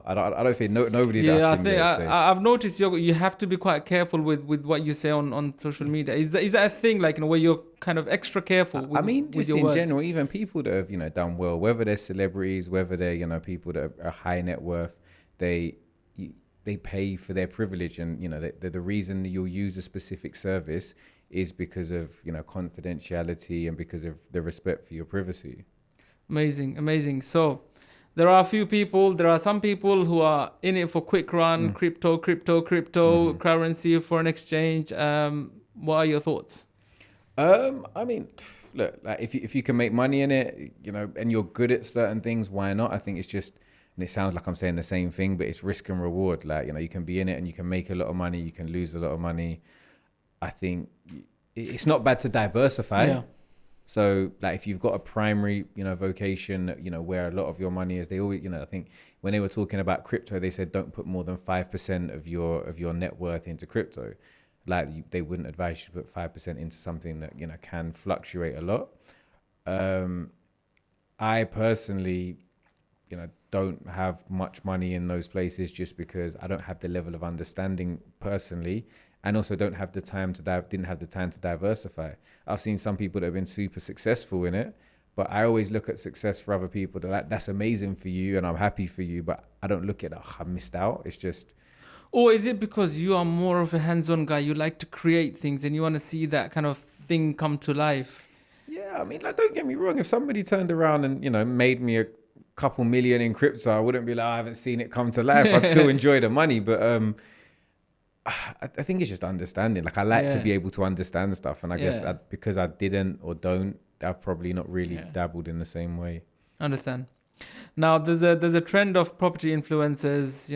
I don't think nobody. Yeah, that I think I've noticed you have to be quite careful with what you say on social media. Is that a thing, like, where you're kind of extra careful with, just your in words? general, even people that have done well, whether they're celebrities, whether they're people that are high net worth, they pay for their privilege, and the reason that you'll use a specific service is because of confidentiality and because of the respect for your privacy. Amazing. So there are some people who are in it for quick run, crypto, currency, foreign exchange. What are your thoughts? Look, like if you can make money in it, and you're good at certain things, why not? I think it's just, and it sounds like I'm saying the same thing, but it's risk and reward. Like, you can be in it and you can make a lot of money, you can lose a lot of money. I think it's not bad to diversify. Yeah. So, like, if you've got a primary, vocation, where a lot of your money is, they always, I think when they were talking about crypto, they said don't put more than 5% of your net worth into crypto. Like, they wouldn't advise you to put 5% into something that can fluctuate a lot. I personally, don't have much money in those places just because I don't have the level of understanding personally, and also didn't have the time to diversify. I've seen some people that have been super successful in it, but I always look at success for other people that's amazing for you and I'm happy for you, but I don't look at I missed out. It's just. Or is it because you are more of a hands-on guy? You like to create things and you want to see that kind of thing come to life? Yeah, don't get me wrong. If somebody turned around and, made me a couple million in crypto, I wouldn't be like, I haven't seen it come to life. I'd still enjoy the money. But I think it's just understanding. Like, I like to be able to understand stuff. And I guess because I didn't or don't, I've probably not really dabbled in the same way. Understand. Now, there's a trend of property influencers,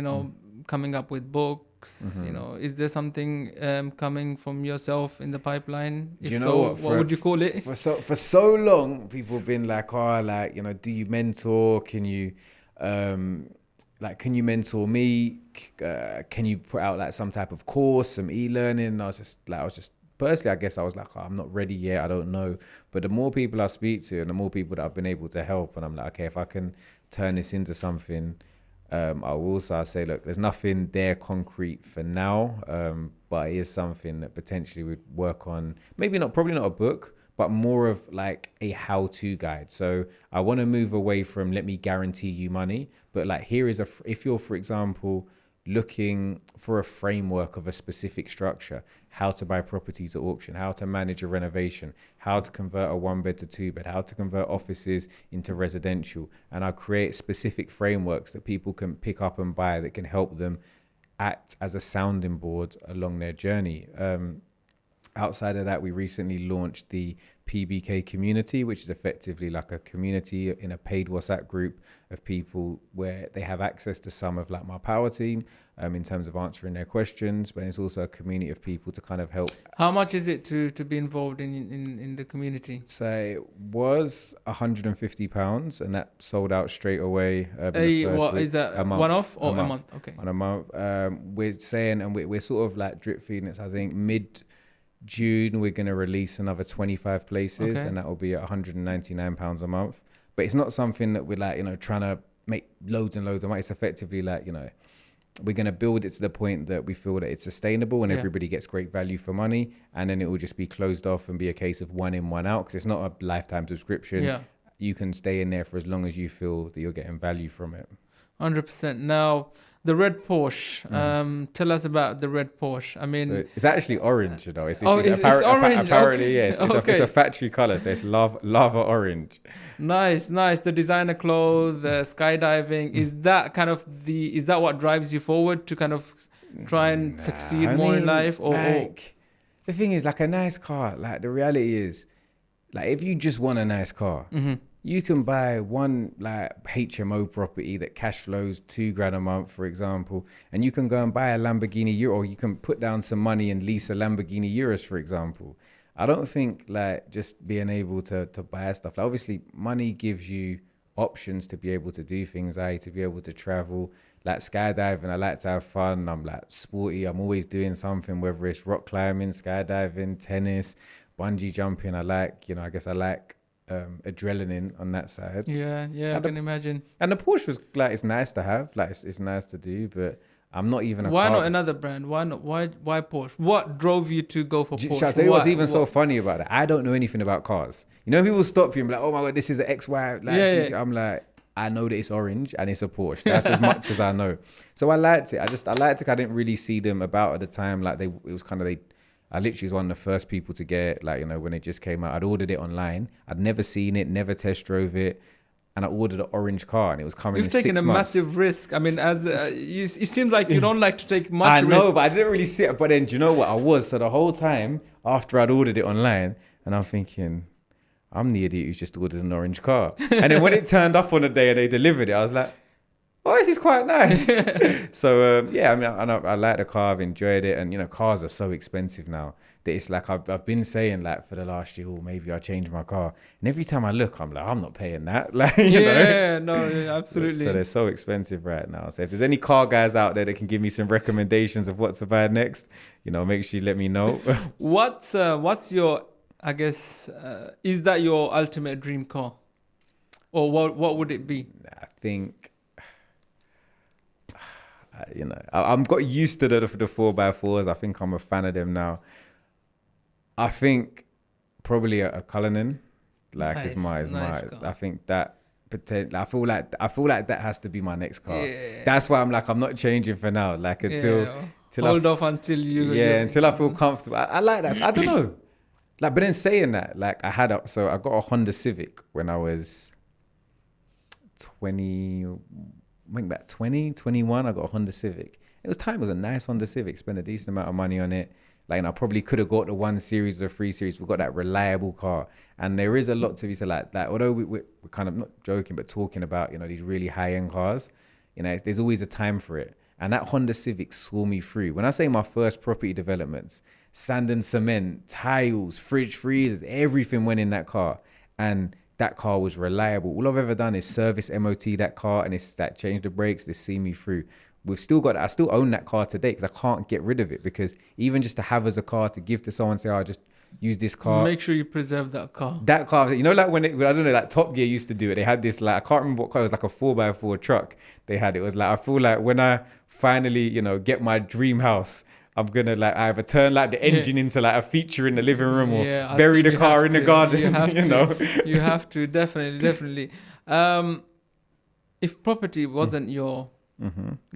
coming up with books. Is there something coming from yourself in the pipeline? Do you know what would you call it? For so long, people have been like, do you mentor? Can you, can you mentor me? Can you put out like some type of course, some e-learning? I was just personally, I guess I was like, I'm not ready yet. I don't know. But the more people I speak to and the more people that I've been able to help, and I'm like, okay, if I can turn this into something, I say, look, there's nothing there concrete for now, but it is something that potentially would work on. Probably not a book, but more of like a how-to guide. So I want to move away from let me guarantee you money, but like if you're, for example, looking for a framework of a specific structure, how to buy properties at auction, how to manage a renovation, how to convert a 1-bed to 2-bed, how to convert offices into residential. And I create specific frameworks that people can pick up and buy that can help them act as a sounding board along their journey. Outside of that, we recently launched the PBK community, which is effectively like a community in a paid WhatsApp group of people where they have access to some of like my power team in terms of answering their questions, but it's also a community of people to kind of help. How much is it to be involved in the community? So it was £150 and that sold out straight away. What is that? A month, one off or a month? Okay. On a month. We're saying, and we're sort of like drip feeding it. So I think mid-June, we're going to release another 25 places, and that will be at £199 a month. But it's not something that we're like, trying to make loads and loads of money. It's effectively like, we're going to build it to the point that we feel that it's sustainable and everybody gets great value for money. And then it will just be closed off and be a case of one in, one out. Because it's not a lifetime subscription. Yeah. You can stay in there for as long as you feel that you're getting value from it. 100%. Now, the red Porsche. Tell us about the red Porsche. I mean, so it's actually orange, It's orange. Apparently, okay. yes. It's a factory color, so it's lava orange. Nice. The designer clothes, the skydiving. Is that what drives you forward to kind of try and succeed more in life? Or the thing is, like a nice car. Like the reality is, like if you just want a nice car. You can buy one like HMO property that cash flows $2,000 a month, for example, and you can go and buy a Lamborghini Urus, or you can put down some money and lease a Lamborghini Urus, for example. I don't think like just being able to buy stuff. Like obviously, money gives you options to be able to do things, to be able to travel. Like skydiving, I like to have fun. I'm like sporty. I'm always doing something, whether it's rock climbing, skydiving, tennis, bungee jumping. I like, I guess I like adrenaline on that side. Yeah, I can imagine. And the Porsche was like, it's nice to have, like it's nice to do, but I'm not even Why not another brand? Why Porsche? What drove you to go for Porsche? Shall I tell you what's even so funny about it? I don't know anything about cars. People stop you and be like, oh my God, this is an XY. Like, I'm like, I know that it's orange and it's a Porsche. That's as much as I know. So I liked it. I liked it. I didn't really see them about at the time. Like I literally was one of the first people to get it, like, when it just came out. I'd ordered it online. I'd never seen it, never test drove it. And I ordered an orange car and it was coming in 6 months. You've taken a massive risk. I mean, it seems like you don't like to take much risk. I know, but I didn't really see it. But then, do you know what I was? So the whole time after I'd ordered it online, and I'm thinking, I'm the idiot who's just ordered an orange car. And then when it turned up on the day and they delivered it, I was like, oh, this is quite nice. So, I like the car. I've enjoyed it. And, cars are so expensive now that it's like I've been saying, like, for the last year, maybe I'll change my car. And every time I look, I'm like, I'm not paying that. Like, absolutely. So they're so expensive right now. So if there's any car guys out there that can give me some recommendations of what to buy next, make sure you let me know. What's your, I guess, is that your ultimate dream car? Or what would it be? I think... I've got used to the 4x4s. I think I'm a fan of them now. I think probably a Cullinan, is my. I think that I feel like that has to be my next car. Yeah. That's why I'm not changing for now. Like until hold off until you. Yeah, until I feel comfortable. I like that. I don't know. But then saying that, I got a Honda Civic when I was 20. I think about 21, I got a Honda Civic. It was a nice Honda Civic, spent a decent amount of money on it. I probably could have got the 1 Series or 3 Series. We've got that reliable car. And there is a lot to be said like that. Although we're kind of not joking, but talking about, these really high-end cars, there's always a time for it. And that Honda Civic saw me through. When I say my first property developments, sand and cement, tiles, fridge freezers, everything went in that car. And that car was reliable. All I've ever done is service MOT that car, and it's that change the brakes, they see me through. I still own that car today because I can't get rid of it, because even just to have as a car to give to someone, say, just use this car. Make sure you preserve that car. That car, like when like Top Gear used to do it, they had this, I can't remember what car, it was like a 4x4 truck they had. It was I feel like when I finally, get my dream house, I'm going to either turn the engine into a feature in the living room or bury the car in the garden. You have to. You have to, definitely. If property wasn't your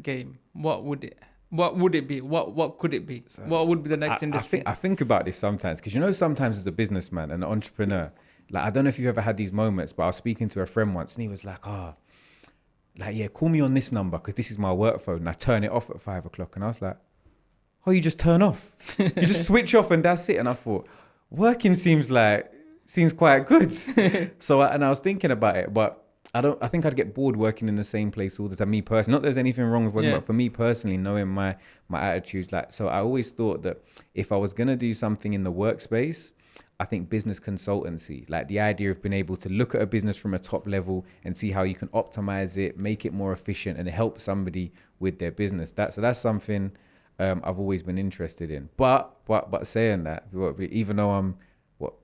game, what would it be? What could it be? So what would be the next industry? I think about this sometimes, because sometimes as a businessman and an entrepreneur, I don't know if you've ever had these moments, but I was speaking to a friend once and he was like, call me on this number because this is my work phone. And I turn it off at 5 o'clock. And I was like, oh, you just turn off. You just switch off and that's it. And I thought, working seems like seems quite good. So, and I was thinking about it, but I think I'd get bored working in the same place all the time. Me personally, not that there's anything wrong with working, but for me personally, knowing my attitudes, like, so I always thought that if I was going to do something in the workspace, I think business consultancy, like the idea of being able to look at a business from a top level and see how you can optimize it, make it more efficient, and help somebody with their business. So that's something I've always been interested in. But saying that, even though I'm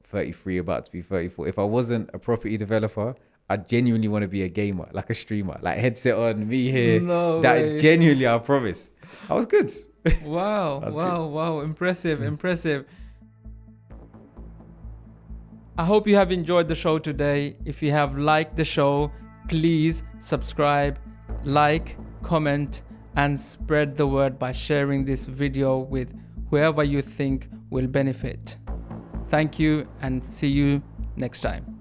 33, about to be 34, if I wasn't a property developer, I genuinely want to be a gamer, like a streamer, like headset on, me here. No that way. Genuinely, I promise. I was good. Wow. Impressive. I hope you have enjoyed the show today. If you have liked the show, please subscribe, like, comment, and spread the word by sharing this video with whoever you think will benefit. Thank you, and see you next time.